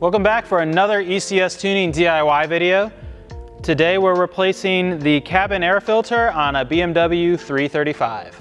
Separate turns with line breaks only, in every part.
Welcome back for another ECS tuning DIY video. Today we're replacing the cabin air filter on a BMW 335.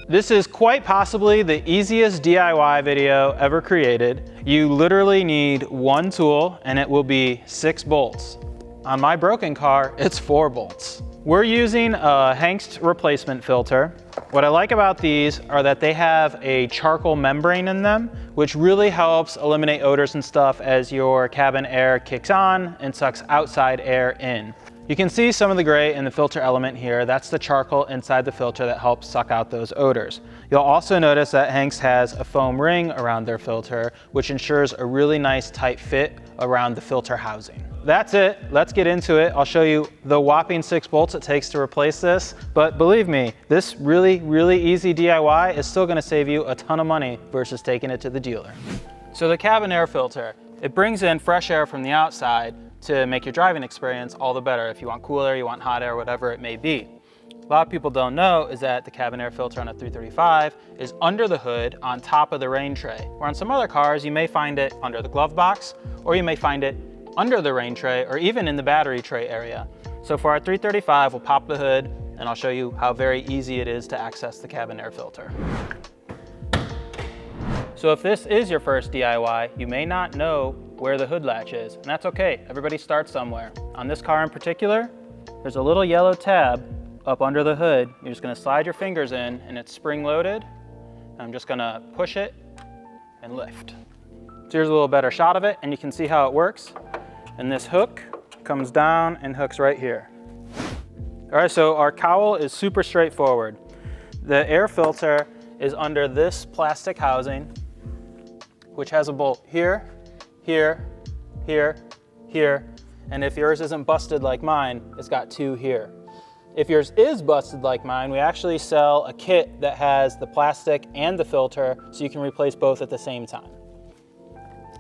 This is quite possibly the easiest DIY video ever created. You literally need one tool and it will be 6 bolts. On my broken car, it's 4 bolts. We're using a Hengst replacement filter. What I like about these are that they have a charcoal membrane in them, which really helps eliminate odors and stuff as your cabin air kicks on and sucks outside air in. You can see some of the gray in the filter element here. That's the charcoal inside the filter that helps suck out those odors. You'll also notice that Hengst has a foam ring around their filter, which ensures a really nice tight fit around the filter housing. That's it, let's get into it. I'll show you the whopping 6 bolts it takes to replace this. But believe me, this really easy DIY is still gonna save you a ton of money versus taking it to the dealer. So the cabin air filter, it brings in fresh air from the outside to make your driving experience all the better. If you want cool air, you want hot air, whatever it may be. A lot of people don't know is that the cabin air filter on a 335 is under the hood on top of the rain tray. Where on some other cars, you may find it under the glove box, or you may find it under the rain tray, or even in the battery tray area. So for our 335, we'll pop the hood, and I'll show you how very easy it is to access the cabin air filter. So if this is your first DIY, you may not know where the hood latch is, and that's okay. Everybody starts somewhere. On this car in particular, there's a little yellow tab up under the hood. You're just gonna slide your fingers in, and it's spring-loaded. I'm just gonna push it and lift. So here's a little better shot of it, and you can see how it works. And this hook comes down and hooks right here. All right, so our cowl is super straightforward. The air filter is under this plastic housing, which has a bolt here, here, here, here, and if yours isn't busted like mine, it's got 2 here. If yours is busted like mine, we actually sell a kit that has the plastic and the filter, so you can replace both at the same time.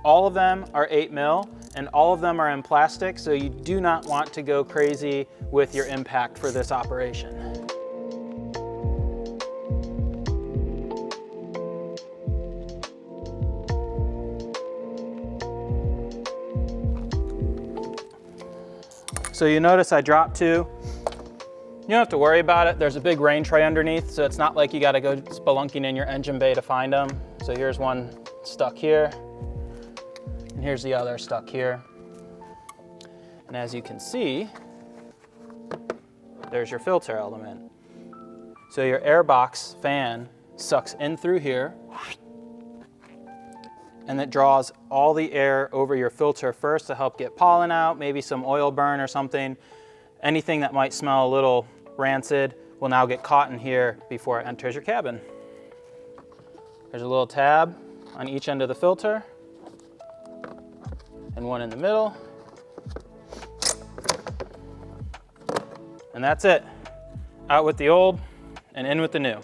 All of them are 8mm, and all of them are in plastic, so you do not want to go crazy with your impact for this operation. So you notice I dropped 2. You don't have to worry about it. There's a big rain tray underneath, so it's not like you gotta go spelunking in your engine bay to find them. So here's one stuck here, and here's the other stuck here. And as you can see, there's your filter element. So your airbox fan sucks in through here, and it draws all the air over your filter first to help get pollen out, maybe some oil burn or something. Anything that might smell a little rancid will now get caught in here before it enters your cabin. There's a little tab on each end of the filter and one in the middle. And that's it. Out with the old and in with the new.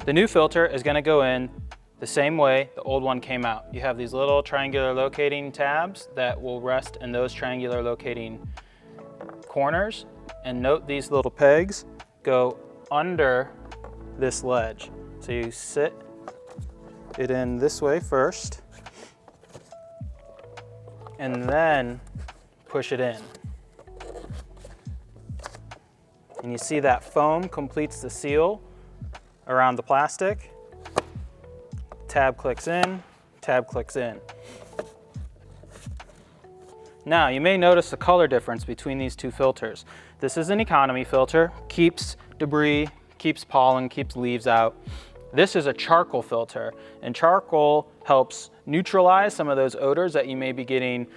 The new filter is gonna go in the same way the old one came out. You have these little triangular locating tabs that will rest in those triangular locating corners. And note these little pegs go under this ledge. So you sit it in this way first, and then push it in. And you see that foam completes the seal around the plastic. Tab clicks in, tab clicks in. Now, you may notice the color difference between these 2 filters. This is an economy filter, keeps debris, keeps pollen, keeps leaves out. This is a charcoal filter, and charcoal helps neutralize some of those odors that you may be getting,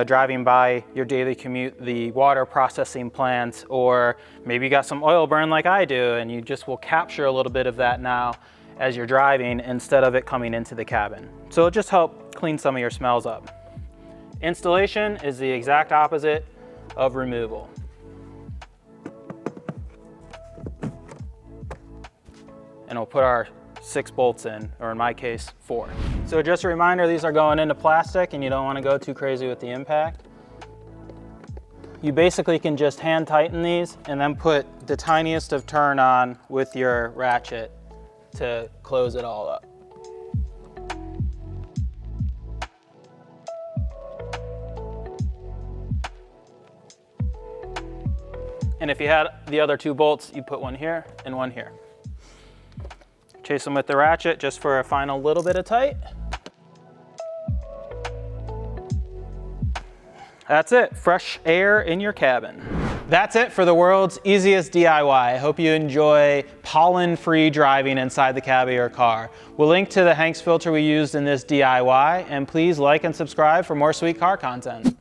driving by your daily commute, the water processing plant, or maybe you got some oil burn like I do, and you just will capture a little bit of that now as you're driving instead of it coming into the cabin. So it'll just help clean some of your smells up. Installation is the exact opposite of removal. And we'll put our 6 bolts in, or in my case, 4. So just a reminder, these are going into plastic and you don't want to go too crazy with the impact. You basically can just hand tighten these and then put the tiniest of turn on with your ratchet to close it all up. And if you had the other 2 bolts, you put one here and one here. Chase them with the ratchet just for a final little bit of tight. That's it, fresh air in your cabin. That's it for the world's easiest DIY. I hope you enjoy pollen-free driving inside the cab of your car. We'll link to the Hanks filter we used in this DIY, and please like and subscribe for more sweet car content.